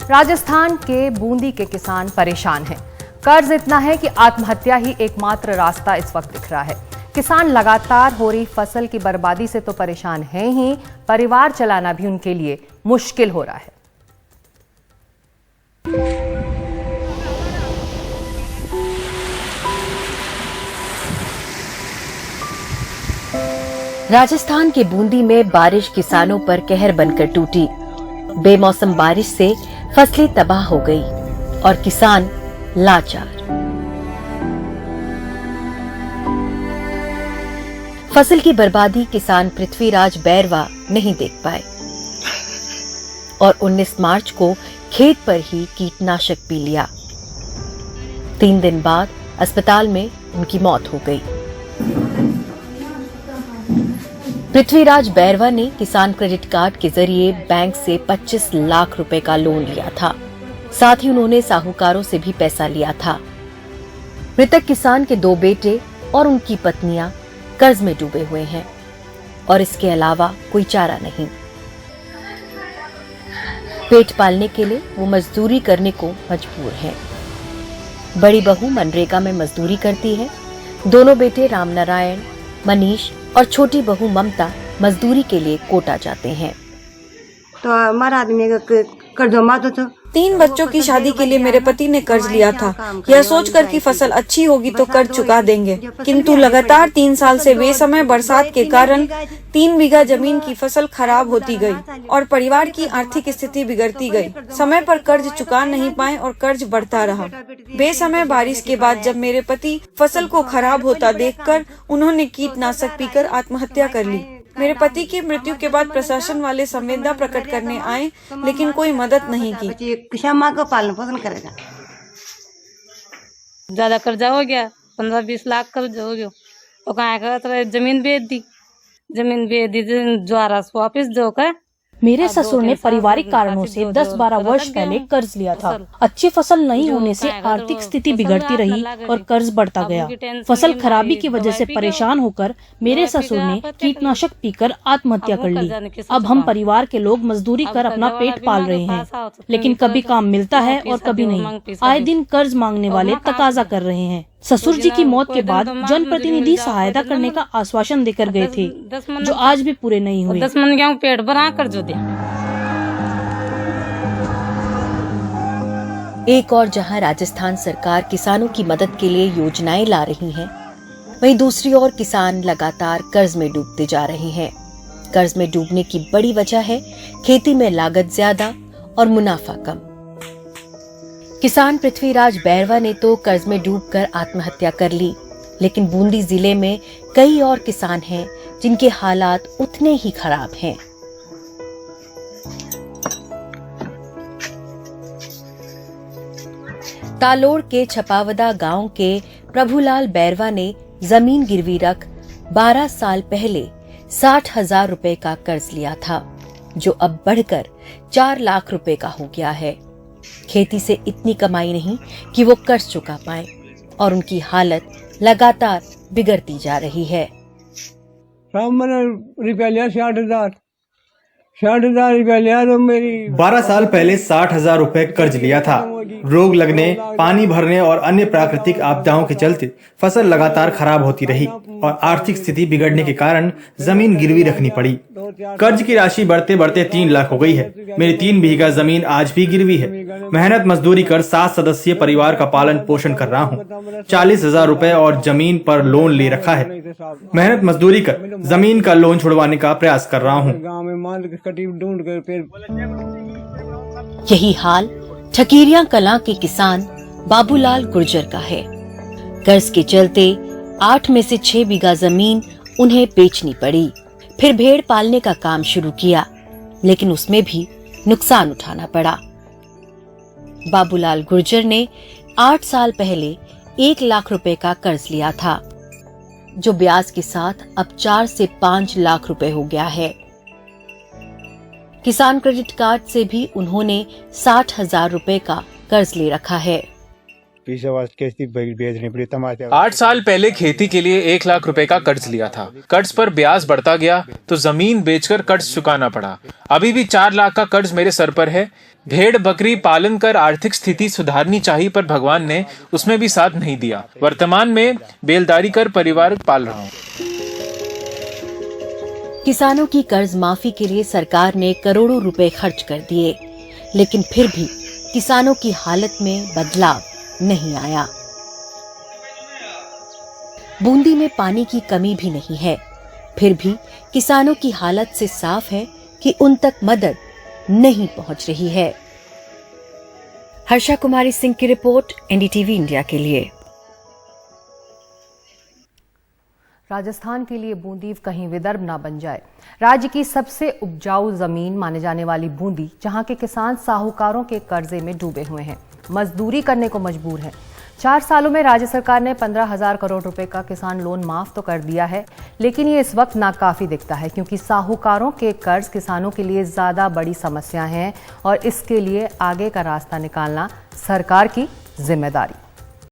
राजस्थान के बूंदी के किसान परेशान हैं। कर्ज इतना है कि आत्महत्या ही एकमात्र रास्ता इस वक्त दिख रहा है। किसान लगातार हो रही फसल की बर्बादी से तो परेशान हैं ही, परिवार चलाना भी उनके लिए मुश्किल हो रहा है। राजस्थान के बूंदी में बारिश किसानों पर कहर बनकर टूटी। बेमौसम बारिश से फसलें तबाह हो गई और किसान लाचार। फसल की बर्बादी किसान पृथ्वीराज बैरवा नहीं देख पाए और 19 मार्च को खेत पर ही कीटनाशक पी लिया। 3 दिन बाद अस्पताल में उनकी मौत हो गई। पृथ्वीराज बैरवा ने किसान क्रेडिट कार्ड के जरिए बैंक से 25 लाख रुपए का लोन लिया था। साथ ही उन्होंने साहूकारों से भी पैसा लिया था। मृतक किसान के 2 बेटे और उनकी पत्नियां कर्ज में डूबे हुए हैं और इसके अलावा कोई चारा नहीं। पेट पालने के लिए वो मजदूरी करने को मजबूर हैं। बड़ी बहू मनरेगा में मजदूरी करती है। दोनों बेटे रामनारायण, मनीष और छोटी बहू ममता मजदूरी के लिए कोटा जाते हैं। तो हमारा आदमी का कर्ज जमा तो 3 बच्चों की शादी के लिए मेरे पति ने कर्ज लिया था, यह सोचकर कि फसल अच्छी होगी तो कर्ज चुका देंगे, किंतु लगातार 3 साल से बेसमय बरसात के कारण 3 बीघा जमीन की फसल खराब होती गई और परिवार की आर्थिक स्थिति बिगड़ती गई। समय पर कर्ज चुका नहीं पाए और कर्ज बढ़ता रहा। बेसमय बारिश के बाद जब मेरे पति फसल को खराब होता देखकर उन्होंने कीटनाशक पीकर आत्महत्या कर ली। मेरे पति की मृत्यु के बाद प्रशासन वाले संवेदना प्रकट करने आए, लेकिन कोई मदद नहीं की। किसान माँ का पालन पोषण करेगा। ज्यादा कर्जा हो गया, 15-20 लाख कर्ज हो गया। तो कहाँ जमीन बेच दी, ज्वारा वापिस दो का। मेरे ससुर ने पारिवारिक कारणों से 10-12 वर्ष पहले कर्ज लिया था। अच्छी फसल नहीं होने से आर्थिक स्थिति बिगड़ती रही और कर्ज बढ़ता गया। फसल खराबी की वजह से परेशान होकर मेरे ससुर ने कीटनाशक पीकर आत्महत्या कर ली। अब हम परिवार के लोग मजदूरी कर अपना पेट पाल रहे हैं, लेकिन कभी काम मिलता है और कभी नहीं। आए दिन कर्ज मांगने वाले तकाजा कर रहे हैं। ससुर जी की मौत के बाद जनप्रतिनिधि सहायता करने का आश्वासन देकर गए थे, जो आज भी पूरे नहीं हुए। 10 मन गेहूं पेट भरा कर जो दे। एक और जहां राजस्थान सरकार किसानों की मदद के लिए योजनाएं ला रही है, वहीं दूसरी ओर किसान लगातार कर्ज में डूबते जा रहे हैं। कर्ज में डूबने की बड़ी वजह है खेती में लागत ज्यादा और मुनाफा कम। किसान पृथ्वीराज बैरवा ने तो कर्ज में डूबकर आत्महत्या कर ली, लेकिन बूंदी जिले में कई और किसान हैं जिनके हालात उतने ही खराब हैं। तालोड़ के छपावदा गांव के प्रभुलाल बैरवा ने जमीन गिरवी रख 12 साल पहले 60,000 रुपए का कर्ज लिया था, जो अब बढ़कर 4 लाख रुपए का हो गया है। खेती से इतनी कमाई नहीं कि वो कर्ज चुका पाए और उनकी हालत लगातार बिगड़ती जा रही है। रुपया लिया 60,000 रुपया लिया तो मेरी 12 साल पहले 60,000 रुपए कर्ज लिया था। रोग लगने, पानी भरने और अन्य प्राकृतिक आपदाओं के चलते फसल लगातार खराब होती रही और आर्थिक स्थिति बिगड़ने के कारण जमीन गिरवी रखनी पड़ी। कर्ज की राशि बढ़ते बढ़ते 3 लाख हो गई है। मेरी 3 बीघा जमीन आज भी गिरवी है। मेहनत मजदूरी कर 7 सदस्यीय परिवार का पालन पोषण कर रहा हूँ। 40,000 रुपए और जमीन पर लोन ले रखा है। मेहनत मजदूरी कर जमीन का लोन छुड़वाने का प्रयास कर रहा हूँ। यही हाल ठकीरिया कलां के किसान बाबूलाल गुर्जर का है। कर्ज के चलते 8 में से 6 बीघा जमीन उन्हें बेचनी पड़ी। फिर भेड़ पालने का काम शुरू किया, लेकिन उसमें भी नुकसान उठाना पड़ा। बाबूलाल गुर्जर ने 8 साल पहले 1 लाख रुपए का कर्ज लिया था, जो ब्याज के साथ अब 4 से 5 लाख रुपए हो गया है। किसान क्रेडिट कार्ड से भी उन्होंने 60,000 रुपए का कर्ज ले रखा है। किस्ती बेचनी पड़ी तमाशा। 8 साल पहले खेती के लिए 1 लाख रुपए का कर्ज लिया था। कर्ज पर ब्याज बढ़ता गया तो जमीन बेचकर कर्ज चुकाना पड़ा। अभी भी 4 लाख का कर्ज मेरे सर पर है। भेड़ बकरी पालन कर आर्थिक स्थिति सुधारनी चाहिए, पर भगवान ने उसमें भी साथ नहीं दिया। वर्तमान में बेलदारी कर परिवार पाल रहा हूँ। किसानों की कर्ज माफी के लिए सरकार ने करोड़ों रुपए खर्च कर दिए, लेकिन फिर भी किसानों की हालत में बदलाव नहीं आया। बूंदी में पानी की कमी भी नहीं है, फिर भी किसानों की हालत से साफ है कि उन तक मदद नहीं पहुंच रही है। हर्षा कुमारी सिंह की रिपोर्ट, एनडीटीवी इंडिया के लिए। राजस्थान के लिए बूंदी कहीं विदर्भ ना बन जाए। राज्य की सबसे उपजाऊ जमीन माने जाने वाली बूंदी, जहां के किसान साहूकारों के कर्जे में डूबे हुए हैं, मजदूरी करने को मजबूर हैं। 4 सालों में राज्य सरकार ने 15,000 करोड़ रुपए का किसान लोन माफ तो कर दिया है, लेकिन ये इस वक्त नाकाफी दिखता है, क्योंकि साहूकारों के कर्ज किसानों के लिए ज्यादा बड़ी समस्या है और इसके लिए आगे का रास्ता निकालना सरकार की जिम्मेदारी।